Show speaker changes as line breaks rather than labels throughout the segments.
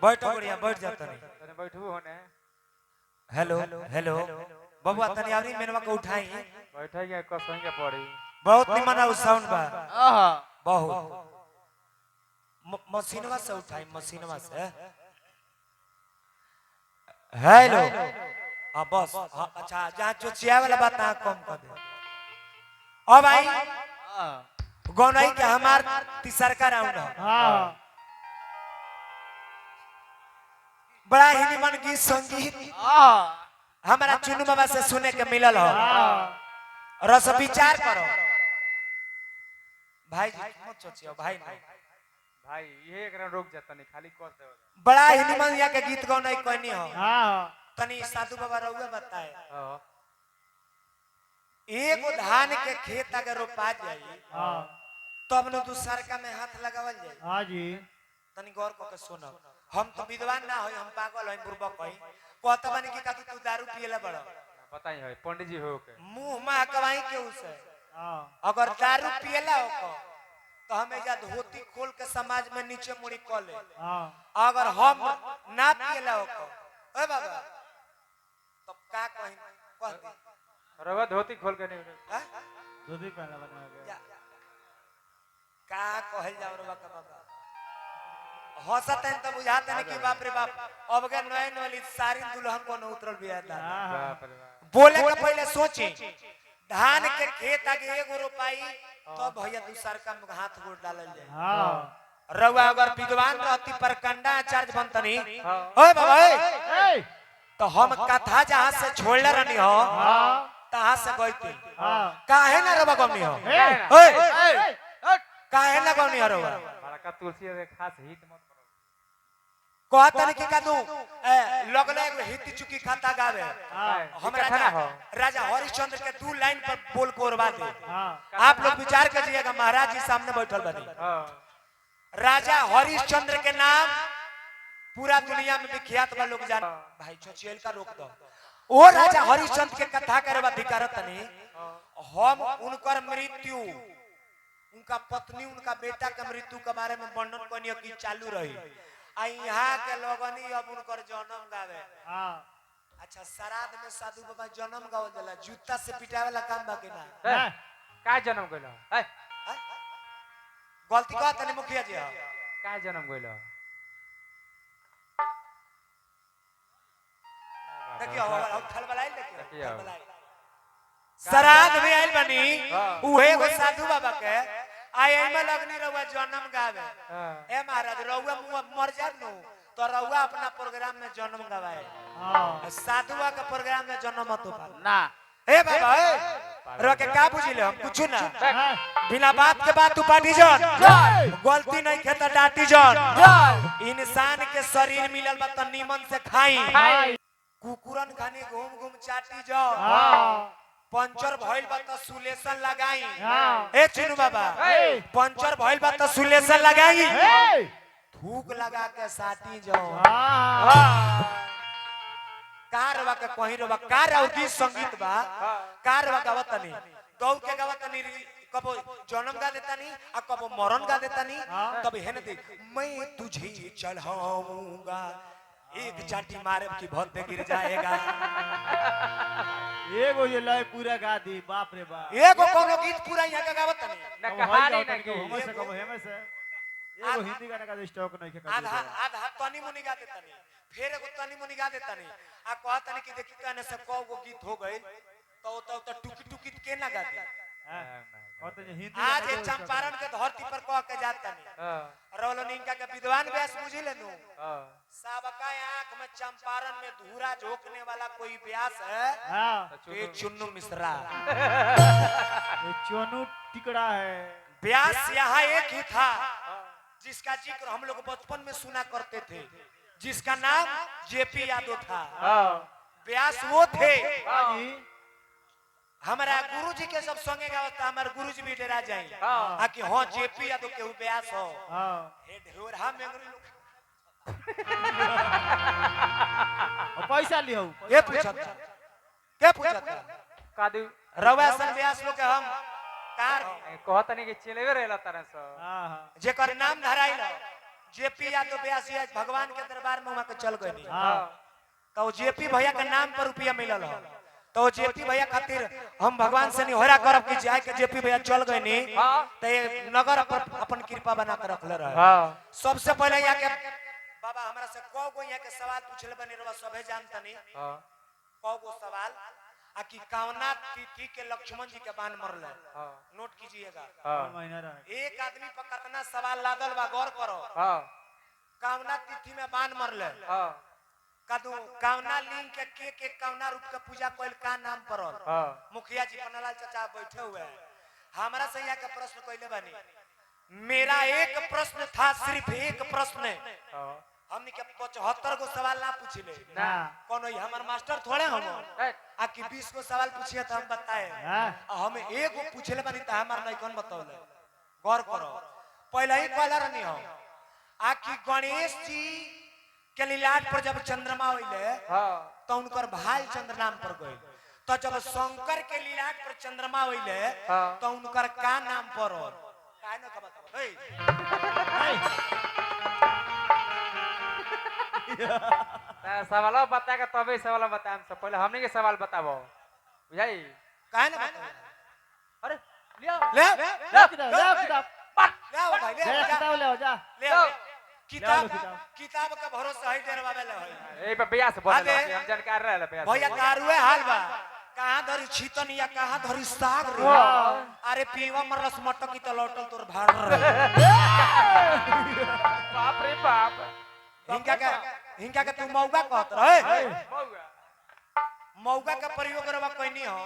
बैठो बढ़िया बैठ जाता नहीं
तने बैठबो होने
हेलो हेलो बबुआ तनी आवरी मेनवा को उठाई
बैठे के कसंगे पड़ी
बहुत निमन आउ साउंड बा
आहा
बहुत मशीनवा से उठाई मशीनवा से हेलो हां बस हाँ, अच्छा जहां चुचिया वाला बात ना कम कर दे अब आई गौनाई के हमार तीसर का राउंड है
हां
बड़ा ही निमन गीत संगीत हमारा चुनु बाबा से सुने के मिलल हो रस विचार करो भाई जी मत सोचियो भाई नहीं
भाई ये एकरा रोक जाता नहीं खाली कस दे
बड़ा ही निमन या के गीत गौनाई कोनी हो
हां
तनी साधु बाबा रहुआ बताए
हां
एगो धान के खेत अगर रोपा जाई
हां
तब न दूसर का में हाथ लगावल जाई
हां जी
तनी गौर क के सुनो हम तो विद्वान ना होई हम पागल होई बुर्बक होई कहत बानी कि काकी तू दारू पियला बड़
बताई है पंडित जी हो के
मुंह में कवाई के उसे
हां
अगर दारू पियला हो तो हमें जा धोती खोल के समाज में नीचे मुड़ी क ले
हां
अगर हम ना पियला हो ए बाबा तब का कहि कहती
रवा धोती खोल के नहीं
हैं
धोती पहना बना के
का कहल जाओ रे बाबा हंसत हैं तो बुझाते नहीं कि बाप रे बाप अब के नए वाली सारी दुल्हन को न उतरल बिया था
बाप रे बाप
बोले के पहले सोची धान के खेत आगे एगो रोपाई तो भैया दूसर का में हाथ गोड़ डालल जाए
हां
रउआ अगर विद्वान रहती पर कंडा आचार्य बनतनी ओए बाबा
ए
तो हम कथा जहां से छोड़ले रहनी हो
हां
तहां से गईती
हां
काहे ना रवा गमनी हो
ए
ओए काहे ना गमनी हो रवा
बड़का तुलसी रे खास हित मत करो
कहतन कि कादू लगले एगो हित चुकी खाता गावे हम राजा हरिश्चंद्र के दो लाइन पर बोल को उड़वा दे आप लोग विचार कीजिएगा महाराज जी सामने बैठल बनी राजा हरिश्चंद्र के नाम पूरा दुनिया में विख्यात बा लोग जान भाई चोचियल का रोक दो ओ राजा हरिश्चंद्र के कथा करे अधिकार तनी हम उनकर मृत्यु उनका पत्नी उनका बेटा के मृत्यु के बारे में वर्णन करनी की चालू रही आ यहाँ के लोगनी अब उनकर जन्म गावे
हां
अच्छा श्राद्ध में साधु बाबा जन्म गावल जाला जूता से पिटावे वाला काम बाकी ना
का जन्म गइलो है
गलती कहत नहीं मुखिया जी
का जन्म गइलो
देखियो अब खलबलाई देखियो श्राद्ध में आइल बनी उहे गो साधु बाबा के आई एमे लगनी रहुआ जन्म गावे ए महाराज रहुआ मर जा नु तो रहुआ अपना प्रोग्राम में जन्म गवाए
हां
साधुआ के प्रोग्राम में जन्म मत हो
ना
ए बाबा ए रो के का बुझिले हम कुछ ना बिना बात के बात उपाटी जन गलती नहीं खेता डाटी जन इंसान के शरीर मिलल बा त नीमन से खाई कुकुरन खानी घूम घूम चाटी जाओ
हां
पंचर भइल बा त सुलेशन लगाई
हां
ए चिनु बाबा पंचर भइल बा त सुलेशन लगाई थूक लगा के साटी जाओ
हां
कारवा के कहीं रवा कार और गीत संगीत बा कारवा गावतनी दौड़ के गावतनी कबो जन्म गा देतानी आ कबो मरण गा देतानी तब हेन दे मैं तुझे चढ़ाऊंगा एक चाटी मारे की भत्ते गिर जाएगा
एगो ये लय पूरा गा दी बाप रे बाप
एगो कोनो गीत पूरा यहां का गावतनी
ना कहानी ना की
हम से कब हेमे से एगो हिंदी गाना का स्टॉक नहीं के
आधा आधा तनी मुनी गा देतानी फिर एगो तनी मुनी गा देतानी आ कहतानी कि देखी कहने से को गो गीत हो गई तो टुकी टुकी के ना गा दी
और तो हिंदी
आज ये चंपारण के धरती पर कह के जातानी रोलनिंका के विद्वान व्यास बुझी लेनु सबका आंख में चंपारण में धूरा झोंकने वाला कोई व्यास है
हां
ये चुन्नू मिश्रा
ये चोनू टिकड़ा है
व्यास यहाँ एक ही था जिसका जिक्र हम लोग बचपन में सुना करते थे जिसका नाम जेपी यादव था व्यास वो थे हमारा गुरुजी के सब संगे गावत हमारे गुरुजी भी डरा जाए कि हां जेपी यादव के व्यास हो हे ढोर हम मेंगरी लोग
पैसा लियो
के पूछत के पूछत
कादू
रवा सन व्यास लोग के हम कार
कहत नहीं कि चलेवे रहला तरह से
हां
जेकर नाम धराइल जेपी यादव ब्यासी आज भगवान के दरबार में वहां के चल गए
हाँ
तो जेपी भैया के नाम पर रुपया मिलल हो तो जेपी भैया खातिर हम भगवान से निहोरा करब कि जाए के जेपी भैया चल गए नी
हाँ
तो ये नगर पर अपन कृपा बना कर रखले रहे
हाँ
सबसे पहले यहाँ के बाबा हमरा से कौ गो यहाँ के सवाल पूछले बनी रवा सबे जानता नहीं
हाँ
कौ गो सवाल आ कि कावना तिथि के लक्ष्मण जी के बाण मरले
हाँ
नोट कीजिएगा
हाँ
महीना रहे
एक आदमी पर कितना सवाल लादल बा गौर करो
हाँ
कावना तिथि में बाण मरले
हाँ
कदू कावना लिंग के कावना रूप के पूजा कोइल का नाम परल
हाँ
मुखिया जी पन्नालाल चाचा बैठे हुए हैं हमारा से यहाँ का प्रश्न कोइले बनी मेरा एक प्रश्न था सिर्फ एक प्रश्न
हाँ
हमने के 75 गो सवाल ना पूछले
ना
कोनो हमर मास्टर थोड़े हम
ए,
आ कि 20 गो सवाल पूछिए तो हम बताए हम एगो पूछले बनी त हमार नहीं कौन बताओले गौर करो पहले ही कहला रहनी हो आ कि गणेश जी के लीलाट पर जब चंद्रमा होइले
हाँ
तो उनकर भाई चंद्र नाम पर गए तो जब शंकर के लीलाट पर चंद्रमा होइले
हाँ।
तो उनकर का नाम पर काहे न का बताओ ए
सवाल बताएगा तभी सवाल बताएं सब पहले हमने के सवाल बताबो बुझाई
काहे न बताओ
अरे लिया
ले
किताब ले किताब
ले आओ भाई ले
ले
जा
किताब ले आओ जा
ले आओ। किताब
किताब।
किताब का भरोसा है डेरवावे ले होई
ए पे बियाह से बोल
अबे,
हम जानकार रहे बियाह से
भैया कारुए हाल बा कहां धरी छीतन या कहां धरी साग रे
वाह।
अरे पीवा मरलस मटकी त लौटल तोर भाड़ रे
बाप रे बाप
हिंका के तू मौगा कहत रहे
मौगा
मौगा का प्रयोग करवा कोइनी हो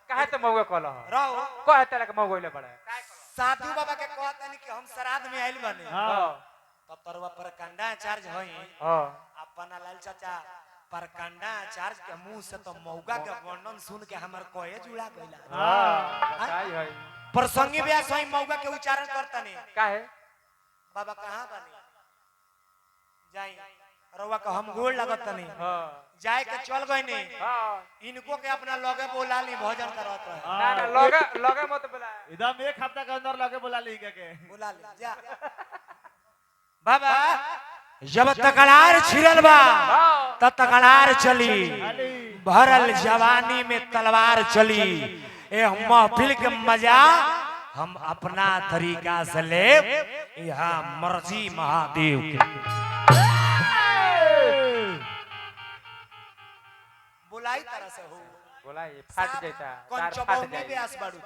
काहे तो मौगा कहला
रहो
कहे तले के मौगोइले बड़े
साधु बाबा के कहतनी कि हम श्राद्ध में आइल बने
हां
तब तरवा पर कंडा चार्ज होई
हां
अपन लाल चाचा पर कंडा चार्ज के मुंह से तो मौगा के वर्णन सुन के हमर कोए जुड़ा गइला
हां काई है
प्रसंगी व्यास होई मौगा के उच्चारण करतनी
काहे
बाबा कहां बनी जाई रउआ का हम गोड़ लगत तनी
हां
जाए के चल गए नहीं
हां
इनको के अपना लगे बोला ली भोजन करत रहे
ना ना लगा लगा मत बुला
एकदम एक हफ्ता के अंदर लगे बुला ली के
बोला ली जा बाबा जब तकरार छिरल बा तब तकरार चली भरल जवानी में तलवार चली ए महफिल के मजा हम अपना तरीका से ले यहाँ मर्जी महादेव की बुलाई तरह से हो
बोला ये फट जाता
कौन
तार फट
चबौनी
जाए
ब्यास बाड़ू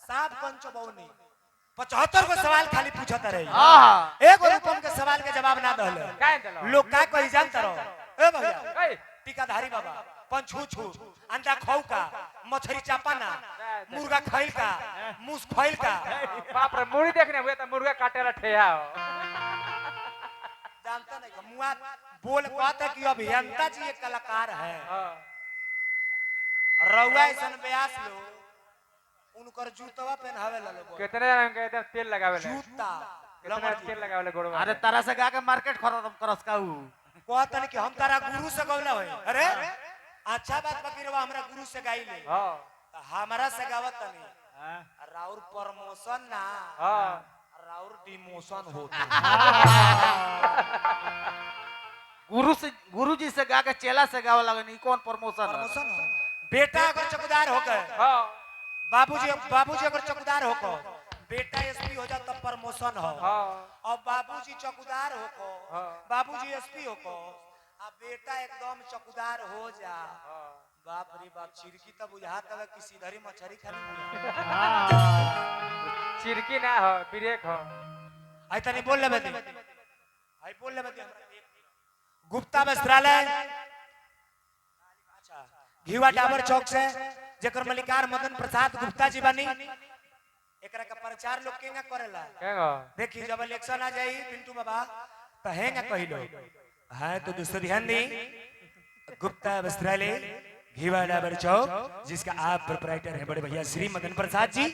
साहब कौन चबौनी 75 गो सवाल खाली पूछत रहे एगो रूपम के सवाल के जवाब ना दहले
काहे देलो
लोग का कहि जानत रहो ए भैया
ए
टीकाधारी बाबा पंछू छू अंडा खाऊ का मछली चापाना मुर्गा खइल का मूस खइल का
बाप रे मुड़ी देखने हुए तो मुर्गा काटेला ठेया हो
जानता नहीं का मुआ बोल कहते कि अभियंता जी एक कलाकार है
हां
रउआ ऐसन ब्यास लो उनकर जूतवा पहनावे ला लोग
कितने जन के इधर तेल लगावे ले
जूता
कितना तेल लगावे ले गोड़वा
अरे तारा से गा के मार्केट खत्म करस का ऊ
कहतन कि हम तारा गुरु से गौला होई अरे अच्छा बात बकीरवा हमरा गुरु से गाई ले
हां
त हमरा से गावत नहीं राउर प्रमोशन ना
हां
राउर डिमोशन होता
गुरु जी से गा के चेला से गावे लगनी कौन प्रमोशन
प्रमोशन बेटा अगर चौकीदार होकर
हां
बाबूजी अगर चौकीदार होकर बेटा एसपी हो जा तब प्रमोशन हो
हां
और बाबूजी चौकीदार होकर
हाँ।
बाबूजी एसपी होकर अब बेटा एकदम चौकीदार हो जा बाप रे बाप चिरकी तब बुझा तब कि सीधरी मछरी खाली
चिरकी ना हो ब्रेक हो
आई तनी बोल ले बेटी आई बोल ले बेटी हमरा गुप्ता वस्त्रालय अच्छा घीवा डाबर चौक से जेकर मलिकार मदन प्रसाद गुप्ता जी बनी एकरा का प्रचार लोग केंगा करेला
केगो
देखी जब इलेक्शन आ जाई पिंटू बाबा तो हैंगा कहिलो हां तो दोस्तों ध्यान दी गुप्ता वस्त्रालय घीवा डाबर चौक जिसका आप प्रोप्राइटर है बड़े भैया श्री मदन प्रसाद जी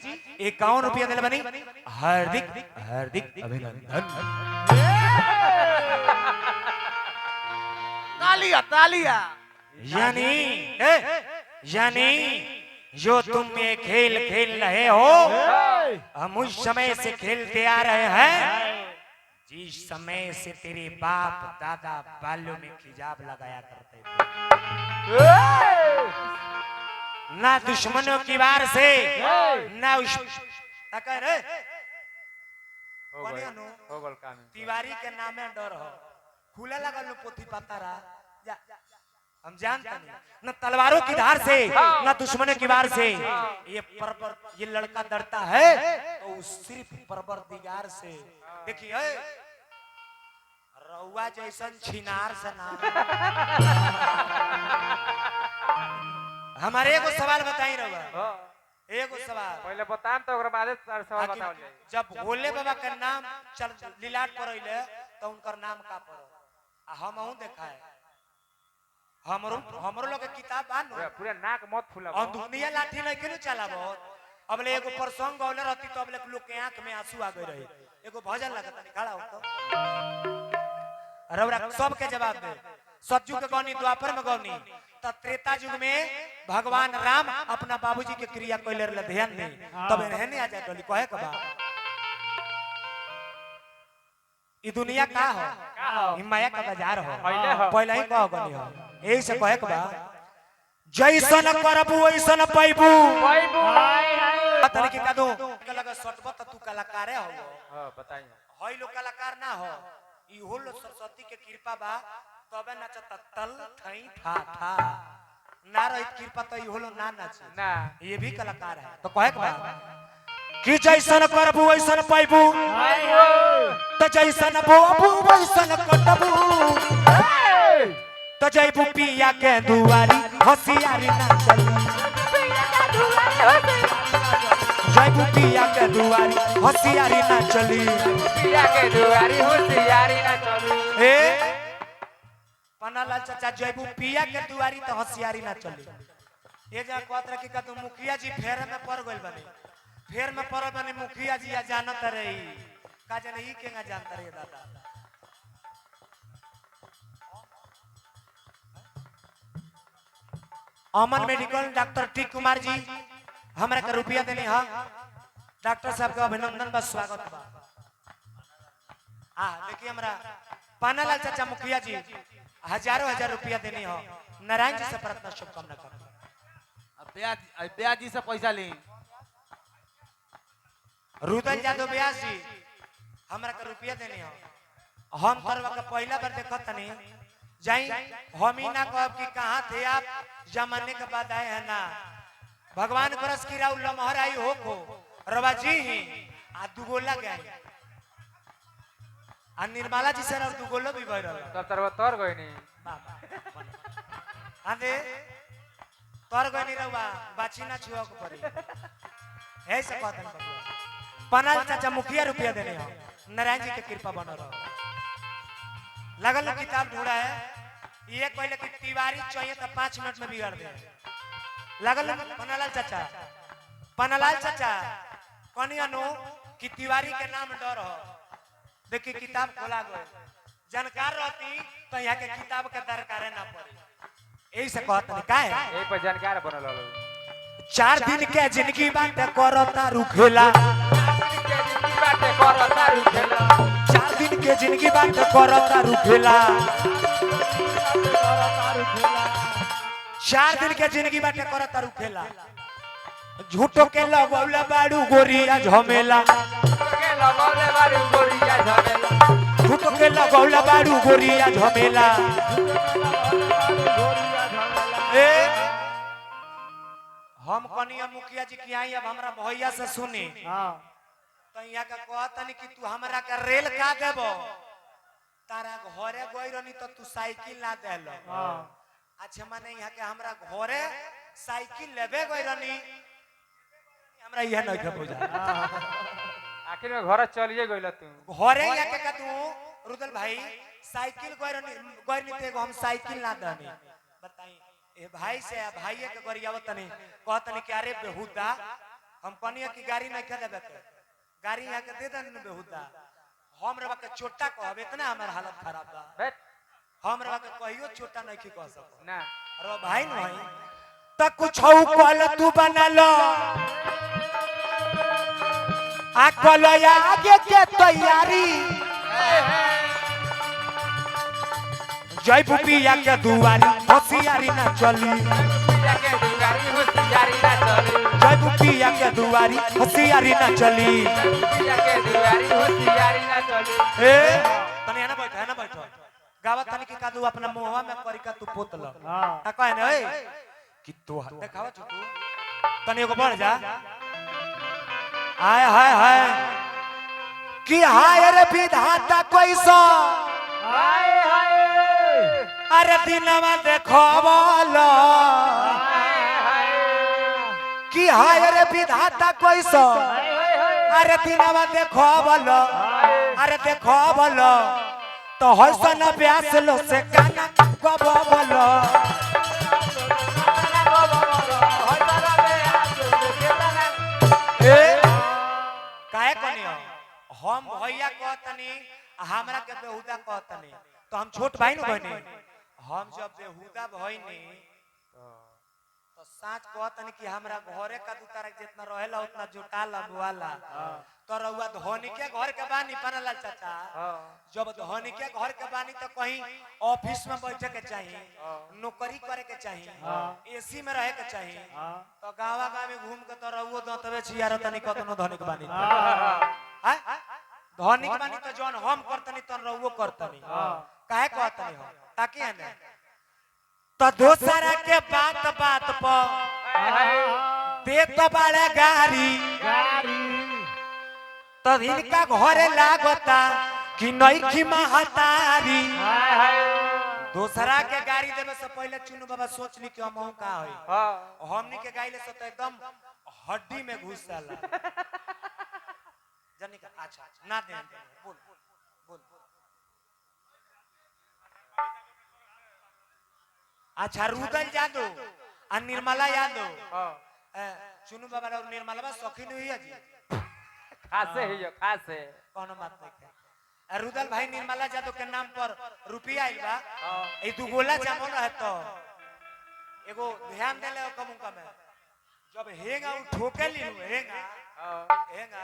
51 रुपया दिल बनी हार्दिक हार्दिक अभिनंदन
तालिया
यानी जो तुम ये खेल खेल रहे हो हम उस समय से खेलते आ रहे हैं जिस समय से तेरे बाप दादा बालों में हिजाब लगाया करते थे, ना दुश्मनों की वार से ना उस रे
हो गल काम
तिवारी के नामे डर हो खुला लगल पोथी पतारा जा हम जानते नहीं न तलवारों की धार से न दुश्मनों की वार से ये लड़का डरता है तो सिर्फ परवरदिगार से। देखिए रउआ जैसन छिनार से ना हमारे एगो सवाल बताई रउआ एगो सवाल
पहले बताम तो ओकरा बाद सवाल बताओ जाए।
जब भोले बाबा के नाम चल लीलाट पड़ैले तो उनकर नाम का पड़ो आ हमहू देखा है हमरो लोग के किताब बा नु
पूरा नाक मत फुला
और दुनिया लाठी नहीं केनु चलाबो अबले एगो प्रसंग गौले रहती तो अबले लोग के आंख में आंसू आ गए रहे एगो भजन लगता नहीं खड़ा हो तो रउरा सब के जवाब दे सतयुग के गौनी द्वापर में गौनी त त्रेता युग में भगवान राम अपना बाबूजी के क्रिया कइले रहले ध्यान दे तब रहने आ जाए टोली कहे के बा ई दुनिया का हो ई माया का बाजार हो पहले ही कह गनी हो एही से कहे के बा जैसन करबू वैसन पाइबू पता नहीं का दो लगा सटब त तू कलाकारे हो
हां बताइए
हई लोग कलाकार ना हो ई हो लो सरस्वती के कृपा बा तबे नचत तल थई ठा ठा ना रही कृपा तो ई हो लो ना नाच
ना
ये भी कलाकार है तो कहे के बा कि जैसन करबू वैसन पाइबू त जैसन बोबू वैसन कटबू तो जैबू पिया के दुआरी होशियारी ना चली जैबू पिया के दुआरी होशियारी ना चली
पिया के दुआरी होशियारी ना चली
ए पन्नालाल चाचा जैबू पिया के दुआरी तो होशियारी ना चली ये जा कहत रखी का तू मुखिया जी फेर में पड़ गइल बने फेर में पड़ बने मुखिया जी आ जानत रही का जने ई केगा जानत रही दादा अमन medical doctor T Kumar ji हमरा के रुपया देनी हां डॉक्टर साहब का अभिनंदन बा स्वागत बा देखिए हमरा पानालाल चाचा मुखिया जी हजारों हजार रुपया देनी हो नारायण जी से प्रार्थना शुभकामना कर
ब्याज जी से पैसा ली
रुदल यादव ब्यास जी हमरा के रुपया देनी हो हम करवा के पहला बार देखत तनी जाई हम ही ना कहब कि कहां थे आप जमाने के बाद आए हैं ना भगवान बरस की राउ लमहर आई हो को रवा जी ही आ दुगोला गए आ निर्मला जी से और दुगोलो भी गए रहल
तब तरवा तोर गई नहीं
आंदे तोर गए नहीं रवा बाची ना छुआ को पड़ी ऐसे कहतन बबुआ पनाल चाचा मुखिया रुपया देने हो नारायण जी के कृपा बनो रहो लगल किताब ढूंढा है ये कहले कि तिवारी चाहिए तो 5 मिनट में बिगाड़ दे लगल पनालाल चाचा कनिया नो कि तिवारी के नाम डर हो देखिए किताब खोला गए जानकार रहती तो यहाँ के किताब के दरकार ना पड़े यही से कहत नहीं का है
यही पर जानकार बनल हलो
4 दिन के जिंदगी बात करता रुखेला 4 दिन के जिंदगी बात करता रुखेला 4 दिन के जिंदगी बात करता रुखेला झूठो के लगौला बाड़ू गोरिया झमेला झूठो के लगौला बाड़ू गोरिया झमेला ए हम कनिया मुखिया जी की आई अब हमरा भैया से सुनी तो यहाँ का कहतनी कि तू हमरा का रेल का देबो तारा घरे गई रहनी तो तू साइकिल ना देलो अच्छा माने यहाँ के हमरा घरे साइकिल लेबे गई रहनी हमरा यह नहीं के बुझा
आखिर में घर चलिए गइल तू
घरे यहाँ के का तू रुदल भाई साइकिल गई रहनी ते हम साइकिल ना देनी बताई ए भाई से भाईए के गरियावत नहीं कहतनी कि अरे बेहुदा हम कनिया की गाड़ी नहीं के देबे के गाड़ी यहाँ के दे दन बेहुदा हम रवा के छोटा कहब इतना हमार हालत खराब बा हम रवा के कहियो छोटा नहीं की कह सको
ना
अरे भाई नहीं त कुछ कल तू बना लो आ कल आगे के तैयारी जय भूपिया के दुआरी होशियारी ना चली
के दुआरी होशियारी ना चली
जय भूपिया के दुआरी होशियारी ना चली
के दुआरी होशियारी ना चली
ए तने है ना बैठ गावत तनी के कादू अपना मुंहवा में करी का तू पोतल
हां
ता कहे ना ए कि तू देखावा तू तनी एगो बढ़ जा हाय हाय हाय कि हाय रे विधाता कैसा
हाय हाय
अरे दिनवा देखबला कि हाय रे विधाता कैसा अरे दिनवा देखबला अरे देखबला तो हसन व्यास लो से गाना गबबला ए काहे कोनी हम भैया कहतनी हमरा के बेहुदा कहतनी तो हम छोट भाई न बने हम जब बेहुदा भइनी तो साच कहतनी कि हमरा घरे का दू तारक जितना रहेला उतना जुटाला बुआला तो रउआ धोनी के घर के बानी पनलाल चाचा जब धोनी के घर के बानी तो कहीं ऑफिस में बैठे के चाहिए नौकरी करे के चाहिए एसी में रहे के चाहिए तो गावा गाँव में घूम के तो रउओ दतवे छियार तनी कतनो धोनी के बानी धोनी के बानी तो जौन हम करतनी तन रउओ करतनी काहे कहतनी हम ताकि है ना तो दोसरा के बात बात पर दे तो बड़ा गारी तब इनका घरे लागता कि नईखी महतारी दूसरा के गाड़ी देवे से पहले चुनु बाबा सोच ली कि हम का होई हमनी के गाइले से तो एकदम हड्डी में घुस जाला जनी का अच्छा ना दे बोल बोल अच्छा रुदल यादव और निर्मला यादव चुनु बाबा और निर्मला सखी नहीं है जी
खासे ही खासे
कोनो बात नहीं है रुदल भाई निर्मला यादव के नाम पर रुपया आइल बा ए दू गोला जामो रहे तो एगो ध्यान देले कमुका में जब हेगा उ ठोके ली हेगा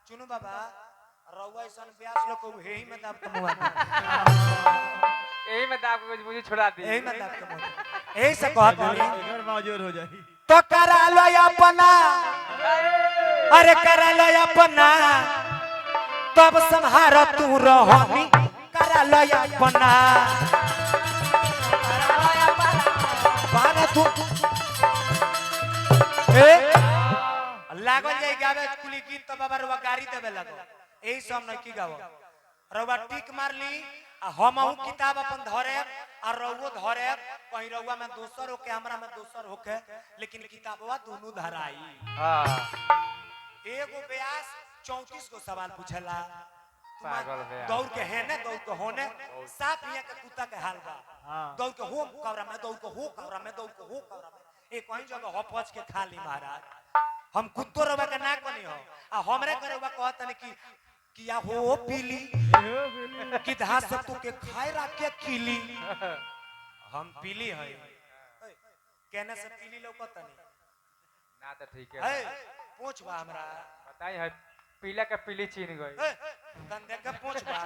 चुनु बाबा रउआ सन ब्यास लोग को हेही में दाब कमुआ
यही में दाब को मुझे छोड़ा दी
यही में दाब कमुआ यही से कहत
इधर मौजूद हो जाई
तो करा लो अपना अरे करा लो अपना तब संहार तू रहनी करा लो अपना बाना तू लागल जाई गावे कुली गीत तो बाबा रवा गाड़ी देवे लगो एही सब न की गावो रवा टिक मार ली हमहू किताब अपन धरे और रउओ धरे कहीं रउआ में दोसर होके हमरा में दोसर होके लेकिन किताबवा दोनों धराई एगो व्यास 34 को सवाल पूछेला
पागल व्यास
दौड़ के है ने दौड़ के होने साफ हिया के कुत्ता के हाल बा दौड़ के हो कवरा में दौड़ के हो कवरा में दौड़ के हो कवरा में एक वही जगह हपच के खा ली महाराज हम कुत्तो रवा के ना कनी हो आ हमरे करवा कहतनी कि किया हो पीली कि धास से तू के खाए रा के कीली हम पीली है कहने से पीली लौकतनी
ना तो ठीक है
पूछबा हमरा
बताई है पीला के पीली चीन गई
धंधे के पूछबा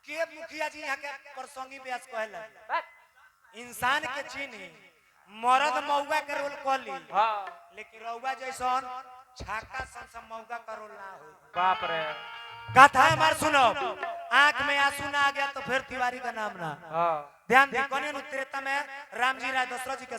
के मुखिया जी यहाँ के प्रसंगी व्यास कहला इंसान के चीनी मर्द मौगा के रोल कली लेकिन रउआ जैसन छाका सन मौगा का रोल ना हो
बाप रे
कथा हमार सुनो आंख में आंसू ना आ गया तो फिर तिवारी का नाम ना ध्यान दे कौन त्रेता में राम जी राय दशरथ जी के